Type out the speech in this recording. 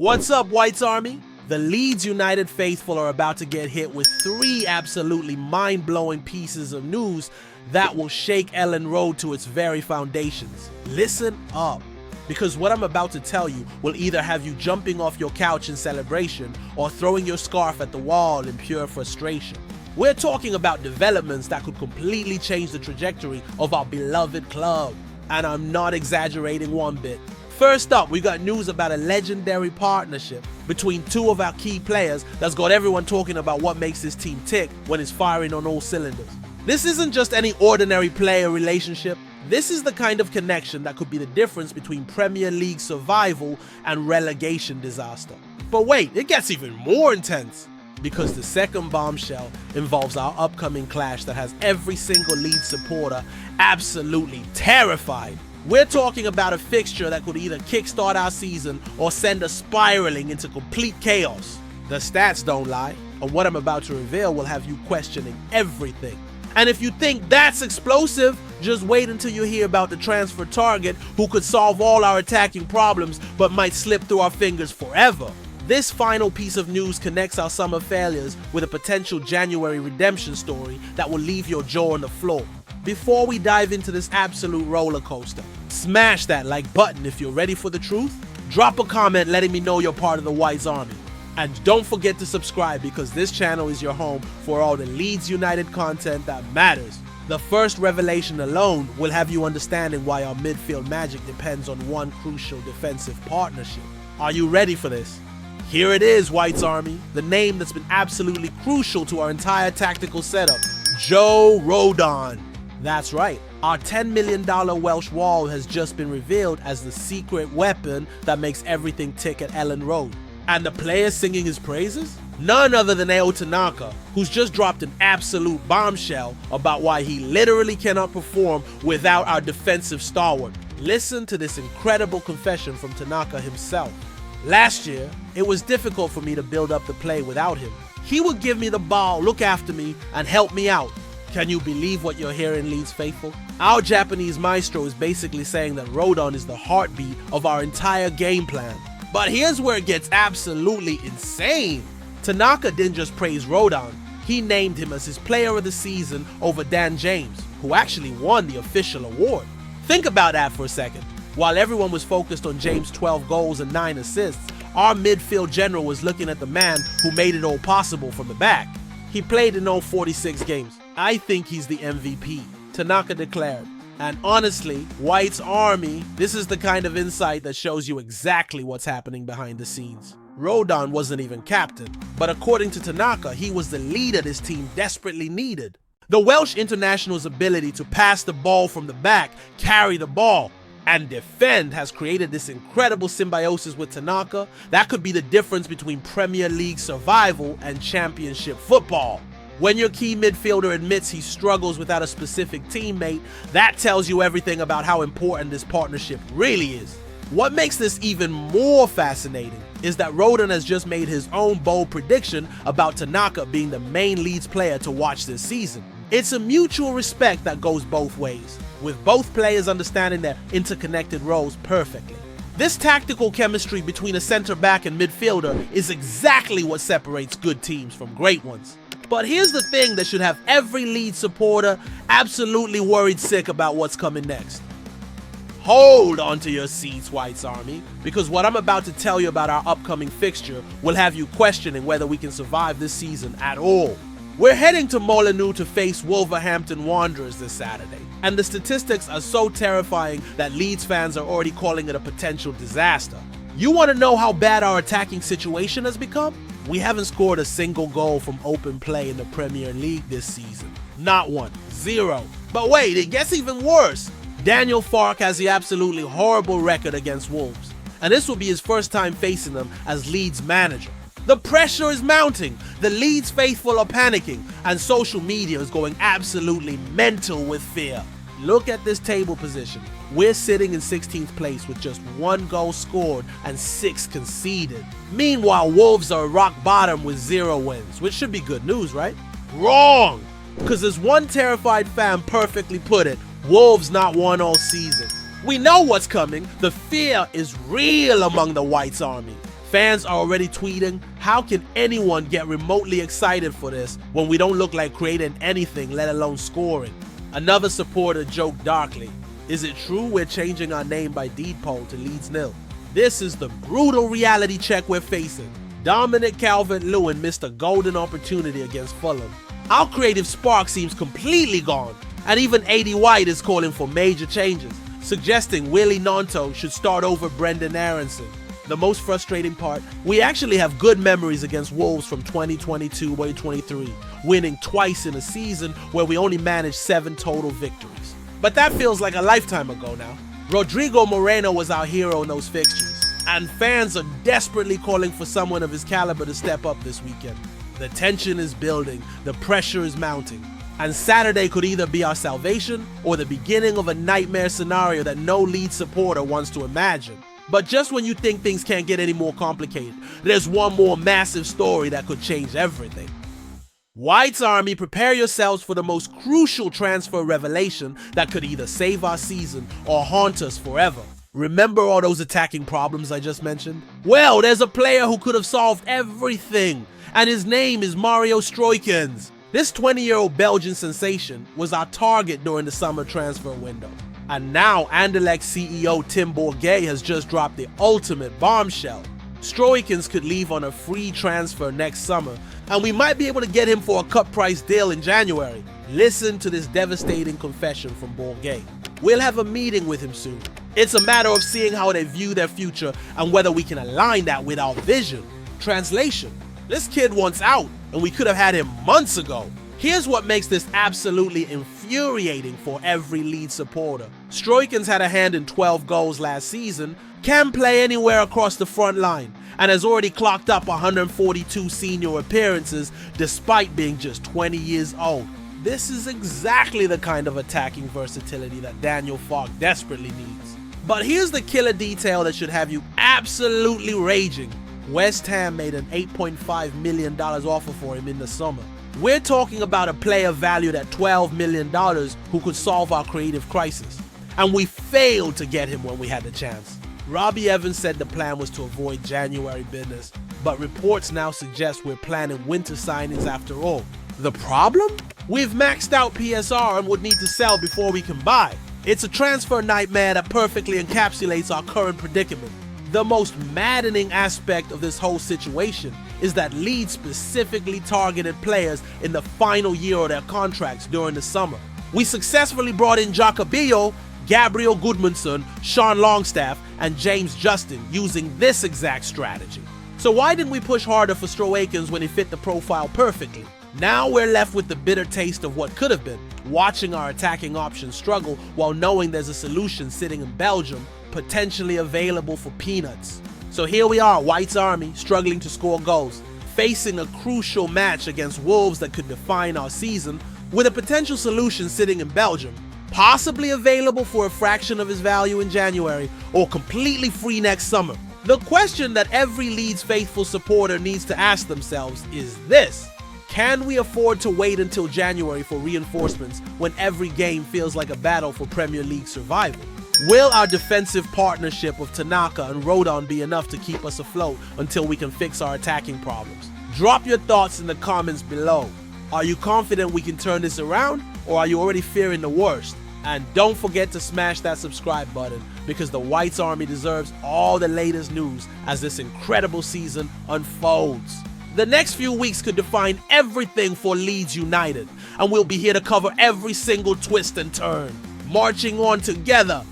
What's up, Whites Army? The Leeds United faithful are about to get hit with 3 absolutely mind-blowing pieces of news that will shake Elland Road to its very foundations. Listen up, because what I'm about to tell you will either have you jumping off your couch in celebration or throwing your scarf at the wall in pure frustration. We're talking about developments that could completely change the trajectory of our beloved club, and I'm not exaggerating one bit. First up, we got news about a legendary partnership between 2 of our key players that's got everyone talking about what makes this team tick when it's firing on all cylinders. This isn't just any ordinary player relationship. This is the kind of connection that could be the difference between Premier League survival and relegation disaster. But wait, it gets even more intense, because the second bombshell involves our upcoming clash that has every single Leeds supporter absolutely terrified. We're talking about a fixture that could either kickstart our season or send us spiraling into complete chaos. The stats don't lie, and what I'm about to reveal will have you questioning everything. And if you think that's explosive, just wait until you hear about the transfer target who could solve all our attacking problems but might slip through our fingers forever. This final piece of news connects our summer failures with a potential January redemption story that will leave your jaw on the floor. Before we dive into this absolute roller coaster, smash that like button if you're ready for the truth. Drop a comment letting me know you're part of the Whites Army. And don't forget to subscribe, because this channel is your home for all the Leeds United content that matters. The first revelation alone will have you understanding why our midfield magic depends on one crucial defensive partnership. Are you ready for this? Here it is, Whites Army, the name that's been absolutely crucial to our entire tactical setup, Joe Rodon. That's right, our $10 million Welsh wall has just been revealed as the secret weapon that makes everything tick at Elland Road. And the player singing his praises? None other than Tanaka, who's just dropped an absolute bombshell about why he literally cannot perform without our defensive stalwart. Listen to this incredible confession from Tanaka himself. Last year, it was difficult for me to build up the play without him. He would give me the ball, look after me, and help me out. Can you believe what you're hearing, Leeds faithful? Our Japanese maestro is basically saying that Rodon is the heartbeat of our entire game plan. But here's where it gets absolutely insane. Tanaka didn't just praise Rodon, he named him as his player of the season over Dan James, who actually won the official award. Think about that for a second. While everyone was focused on James' 12 goals and 9 assists, our midfield general was looking at the man who made it all possible from the back. He played in all 46 games. I think he's the MVP, Tanaka declared. And honestly, White's Army, this is the kind of insight that shows you exactly what's happening behind the scenes. Rodon wasn't even captain, but according to Tanaka, he was the leader this team desperately needed. The Welsh international's ability to pass the ball from the back, carry the ball, and defend has created this incredible symbiosis with Tanaka that could be the difference between Premier League survival and Championship football. When your key midfielder admits he struggles without a specific teammate, that tells you everything about how important this partnership really is. What makes this even more fascinating is that Rodon has just made his own bold prediction about Tanaka being the main Leeds player to watch this season. It's a mutual respect that goes both ways, with both players understanding their interconnected roles perfectly. This tactical chemistry between a centre-back and midfielder is exactly what separates good teams from great ones. But here's the thing that should have every Leeds supporter absolutely worried sick about what's coming next. Hold on to your seats, Whites Army, because what I'm about to tell you about our upcoming fixture will have you questioning whether we can survive this season at all. We're heading to Molineux to face Wolverhampton Wanderers this Saturday, and the statistics are so terrifying that Leeds fans are already calling it a potential disaster. You want to know how bad our attacking situation has become? We haven't scored a single goal from open play in the Premier League this season. Not one. 0. But wait, it gets even worse. Daniel Farke has the absolutely horrible record against Wolves, and this will be his first time facing them as Leeds manager. The pressure is mounting, the Leeds faithful are panicking, and social media is going absolutely mental with fear. Look at this table position. We're sitting in 16th place with just 1 goal scored and 6 conceded. Meanwhile, Wolves are rock bottom with 0 wins, which should be good news, right? Wrong! Because as one terrified fan perfectly put it, Wolves not won all season. We know what's coming. The fear is real among the Whites Army. Fans are already tweeting, how can anyone get remotely excited for this when we don't look like creating anything, let alone scoring? Another supporter joked darkly, is it true we're changing our name by deed poll to Leeds nil? This is the brutal reality check we're facing. Dominic Calvert-Lewin missed a golden opportunity against Fulham. Our creative spark seems completely gone, and even AD White is calling for major changes, suggesting Willie Gnonto should start over Brendan Aronson. The most frustrating part, we actually have good memories against Wolves from 2022-2023, winning twice in a season where we only managed 7 total victories. But that feels like a lifetime ago now. Rodrigo Moreno was our hero in those fixtures, and fans are desperately calling for someone of his caliber to step up this weekend. The tension is building, the pressure is mounting, and Saturday could either be our salvation or the beginning of a nightmare scenario that no Leeds supporter wants to imagine. But just when you think things can't get any more complicated, there's one more massive story that could change everything. White's Army, prepare yourselves for the most crucial transfer revelation that could either save our season or haunt us forever. Remember all those attacking problems I just mentioned? Well, there's a player who could have solved everything, and his name is Mario Stroikens. This 20-year-old Belgian sensation was our target during the summer transfer window. And now Anderlecht CEO Tim Bourget has just dropped the ultimate bombshell. Stroikens could leave on a free transfer next summer, and we might be able to get him for a cut price deal in January. Listen to this devastating confession from Bourget. We'll have a meeting with him soon. It's a matter of seeing how they view their future and whether we can align that with our vision. Translation: this kid wants out, and we could have had him months ago. Here's what makes this absolutely infuriating for every Leeds supporter. Stroikens had a hand in 12 goals last season, can play anywhere across the front line, and has already clocked up 142 senior appearances despite being just 20 years old. This is exactly the kind of attacking versatility that Daniel Farke desperately needs. But here's the killer detail that should have you absolutely raging. West Ham made an $8.5 million offer for him in the summer. We're talking about a player valued at $12 million who could solve our creative crisis. And we failed to get him when we had the chance. Robbie Evans said the plan was to avoid January business, but reports now suggest we're planning winter signings after all. The problem? We've maxed out PSR and would need to sell before we can buy. It's a transfer nightmare that perfectly encapsulates our current predicament. The most maddening aspect of this whole situation is that Leeds specifically targeted players in the final year of their contracts during the summer. We successfully brought in Jacobillo, Gabriel Goodmanson, Sean Longstaff, and James Justin using this exact strategy. So why didn't we push harder for Stroikens when he fit the profile perfectly? Now we're left with the bitter taste of what could have been, watching our attacking options struggle while knowing there's a solution sitting in Belgium, potentially available for peanuts. So here we are, White's Army, struggling to score goals, facing a crucial match against Wolves that could define our season, with a potential solution sitting in Belgium, possibly available for a fraction of his value in January, or completely free next summer. The question that every Leeds faithful supporter needs to ask themselves is this: can we afford to wait until January for reinforcements when every game feels like a battle for Premier League survival? Will our defensive partnership of Tanaka and Rodon be enough to keep us afloat until we can fix our attacking problems? Drop your thoughts in the comments below. Are you confident we can turn this around, or are you already fearing the worst? And don't forget to smash that subscribe button, because the White's Army deserves all the latest news as this incredible season unfolds. The next few weeks could define everything for Leeds United, and we'll be here to cover every single twist and turn. Marching on together,